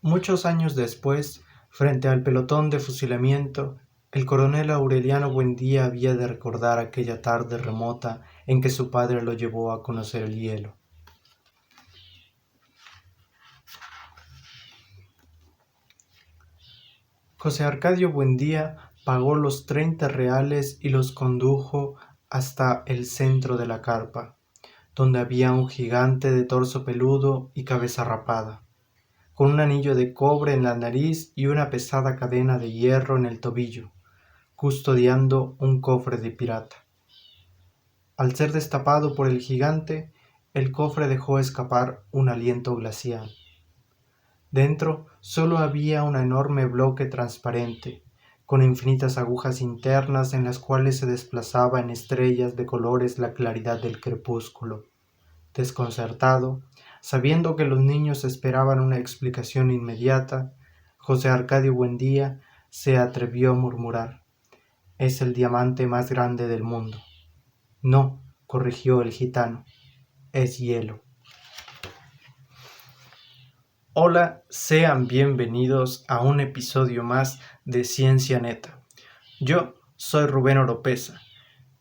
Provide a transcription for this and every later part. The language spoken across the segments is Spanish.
Muchos años después, frente al pelotón de fusilamiento, el coronel Aureliano Buendía había de recordar aquella tarde remota en que su padre lo llevó a conocer el hielo. José Arcadio Buendía pagó los 30 reales y los condujo hasta el centro de la carpa, donde había un gigante de torso peludo y cabeza rapada, con un anillo de cobre en la nariz y una pesada cadena de hierro en el tobillo, custodiando un cofre de pirata. Al ser destapado por el gigante, el cofre dejó escapar un aliento glacial. Dentro solo había un enorme bloque transparente, con infinitas agujas internas en las cuales se desplazaba en estrellas de colores la claridad del crepúsculo. Desconcertado, sabiendo que los niños esperaban una explicación inmediata, José Arcadio Buendía se atrevió a murmurar: «Es el diamante más grande del mundo». «No», corrigió el gitano, «es hielo». Hola, sean bienvenidos a un episodio más de Ciencia Neta. Yo soy Rubén Oropesa.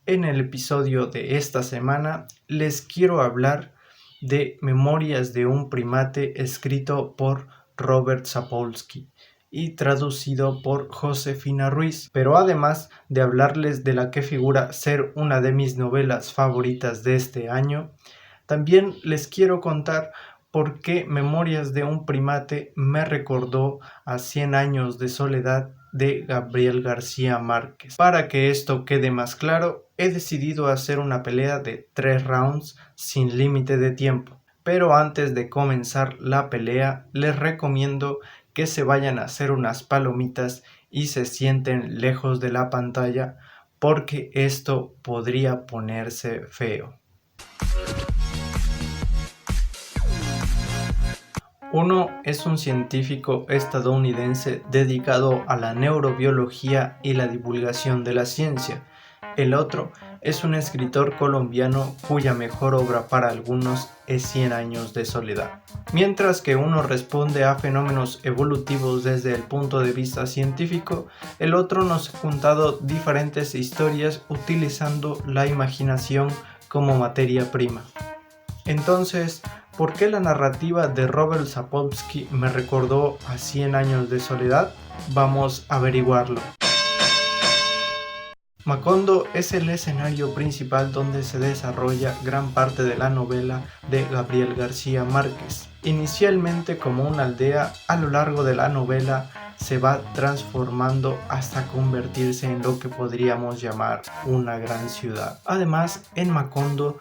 En el episodio de esta semana les quiero hablar de Memorias de un primate, escrito por Robert Sapolsky y traducido por Josefina Ruiz. Pero además de hablarles de la que figura ser una de mis novelas favoritas de este año, también les quiero contar por qué Memorias de un primate me recordó a 100 años de soledad de Gabriel García Márquez. Para que esto quede más claro, he decidido hacer una pelea de 3 rounds sin límite de tiempo. Pero antes de comenzar la pelea, les recomiendo que se vayan a hacer unas palomitas y se sienten lejos de la pantalla, porque esto podría ponerse feo. Uno es un científico estadounidense dedicado a la neurobiología y la divulgación de la ciencia. El otro es un escritor colombiano cuya mejor obra para algunos es 100 años de soledad. Mientras que uno responde a fenómenos evolutivos desde el punto de vista científico, el otro nos ha contado diferentes historias utilizando la imaginación como materia prima. Entonces, ¿por qué la narrativa de Robert Sapolsky me recordó a 100 años de soledad? Vamos a averiguarlo. Macondo es el escenario principal donde se desarrolla gran parte de la novela de Gabriel García Márquez. Inicialmente como una aldea, a lo largo de la novela se va transformando hasta convertirse en lo que podríamos llamar una gran ciudad. Además, en Macondo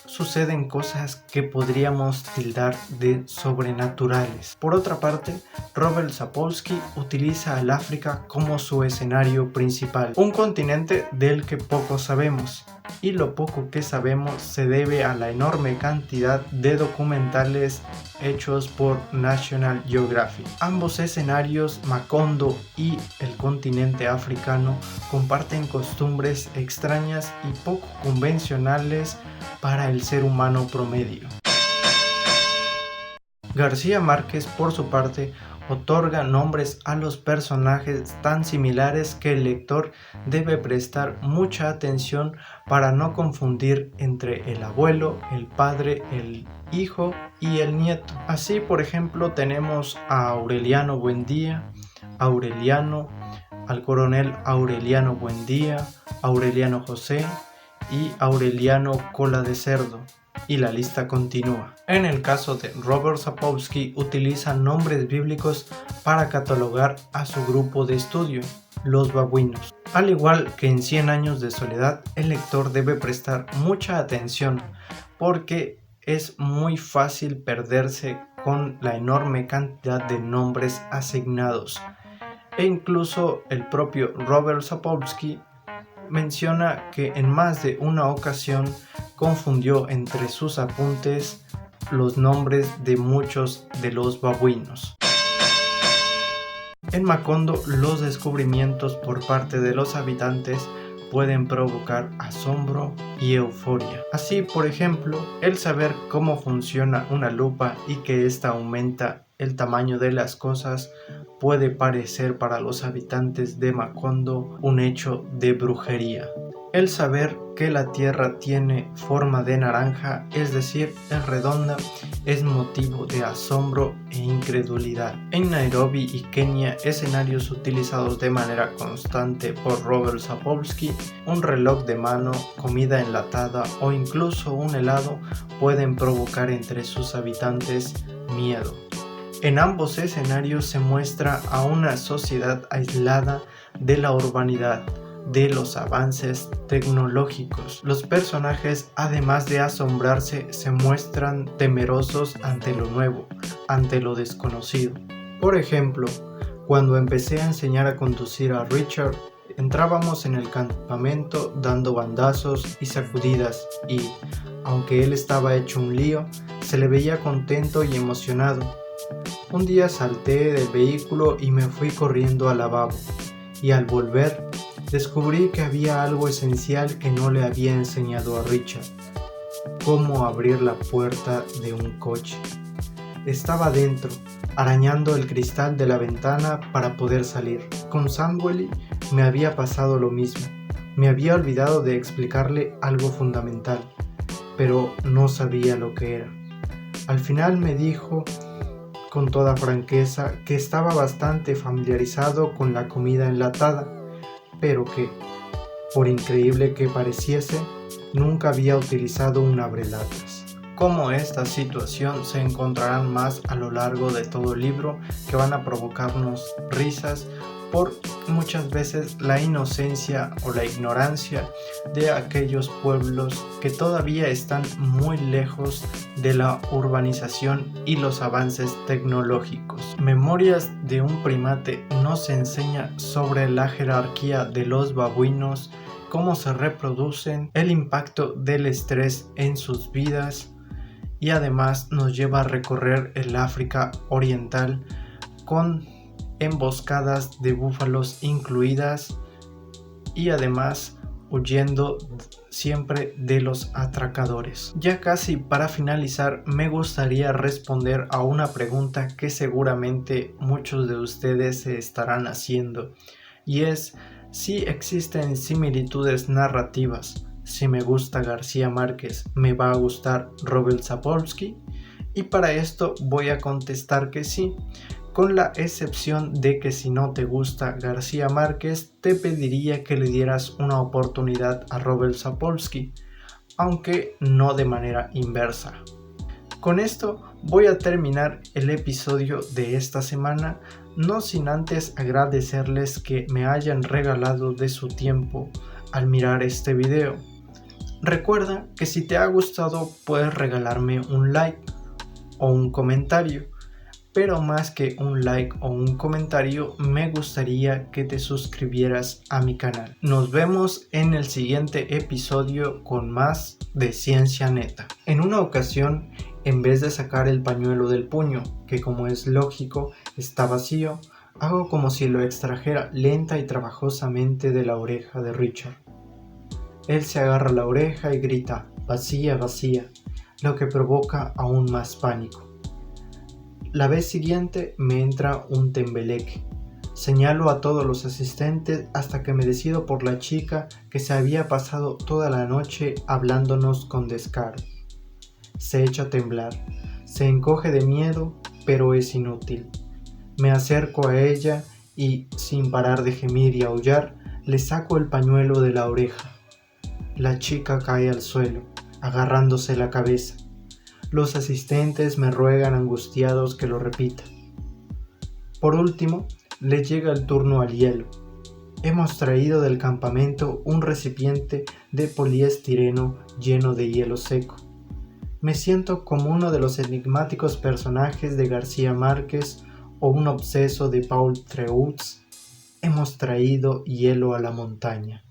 suceden cosas que podríamos tildar de sobrenaturales. Por otra parte, Robert Sapolsky utiliza al África como su escenario principal, un continente del que poco sabemos, y lo poco que sabemos se debe a la enorme cantidad de documentales hechos por National Geographic. Ambos escenarios, Macondo y el continente africano, comparten costumbres extrañas y poco convencionales para el ser humano promedio. García Márquez, por su parte, otorga nombres a los personajes tan similares que el lector debe prestar mucha atención para no confundir entre el abuelo, el padre, el hijo y el nieto. Así, por ejemplo, tenemos a Aureliano Buendía, Aureliano, al coronel Aureliano Buendía, Aureliano José y Aureliano Cola de Cerdo, y la lista continúa. En el caso de Robert Sapolsky, utiliza nombres bíblicos para catalogar a su grupo de estudio, los babuinos. Al igual que en 100 años de soledad, el lector debe prestar mucha atención porque es muy fácil perderse con la enorme cantidad de nombres asignados. E incluso el propio Robert Sapolsky menciona que en más de una ocasión confundió entre sus apuntes los nombres de muchos de los babuinos. En Macondo, los descubrimientos por parte de los habitantes pueden provocar asombro y euforia. Así, por ejemplo, el saber cómo funciona una lupa y que ésta aumenta el tamaño de las cosas puede parecer para los habitantes de Macondo un hecho de brujería. El saber que la Tierra tiene forma de naranja, es decir, es redonda, es motivo de asombro e incredulidad. En Nairobi y Kenia, escenarios utilizados de manera constante por Robert Sapolsky, un reloj de mano, comida enlatada o incluso un helado pueden provocar entre sus habitantes miedo. En ambos escenarios se muestra a una sociedad aislada de la urbanidad, de los avances tecnológicos. Los personajes, además de asombrarse, se muestran temerosos ante lo nuevo, ante lo desconocido. Por ejemplo, cuando empecé a enseñar a conducir a Richard, entrábamos en el campamento dando bandazos y sacudidas y, aunque él estaba hecho un lío, se le veía contento y emocionado. Un día salté del vehículo y me fui corriendo al lavabo, y al volver, descubrí que había algo esencial que no le había enseñado a Richard: cómo abrir la puerta de un coche. Estaba dentro, arañando el cristal de la ventana para poder salir. Con Samuel me había pasado lo mismo. Me había olvidado de explicarle algo fundamental, pero no sabía lo que era. Al final me dijo con toda franqueza que estaba bastante familiarizado con la comida enlatada, pero que, por increíble que pareciese, nunca había utilizado un abrelatas. Como esta situación se encontrarán más a lo largo de todo el libro, que van a provocarnos risas por muchas veces la inocencia o la ignorancia de aquellos pueblos que todavía están muy lejos de la urbanización y los avances tecnológicos. Memorias de un primate nos enseña sobre la jerarquía de los babuinos, cómo se reproducen, el impacto del estrés en sus vidas, y además nos lleva a recorrer el África oriental con emboscadas de búfalos incluidas, y además huyendo siempre de los atracadores. Ya casi para finalizar, me gustaría responder a una pregunta que seguramente muchos de ustedes se estarán haciendo, y es si existen similitudes narrativas. Si me gusta García Márquez, ¿me va a gustar Robert Sapolsky? Y para esto voy a contestar que sí, con la excepción de que si no te gusta García Márquez, te pediría que le dieras una oportunidad a Robert Sapolsky, aunque no de manera inversa. Con esto voy a terminar el episodio de esta semana, no sin antes agradecerles que me hayan regalado de su tiempo al mirar este video. Recuerda que si te ha gustado puedes regalarme un like o un comentario, pero más que un like o un comentario, me gustaría que te suscribieras a mi canal. Nos vemos en el siguiente episodio con más de Ciencia Neta. En una ocasión, en vez de sacar el pañuelo del puño, que como es lógico está vacío, hago como si lo extrajera lenta y trabajosamente de la oreja de Richard. Él se agarra la oreja y grita: vacía, vacía, lo que provoca aún más pánico. La vez siguiente me entra un tembeleque. Señalo a todos los asistentes hasta que me decido por la chica que se había pasado toda la noche hablándonos con descaro. Se echa a temblar, se encoge de miedo, pero es inútil. Me acerco a ella y, sin parar de gemir y aullar, le saco el pañuelo de la oreja. La chica cae al suelo, agarrándose la cabeza. Los asistentes me ruegan angustiados que lo repita. Por último, le llega el turno al hielo. Hemos traído del campamento un recipiente de poliestireno lleno de hielo seco. Me siento como uno de los enigmáticos personajes de García Márquez o un obseso de Paul Treuze. Hemos traído hielo a la montaña.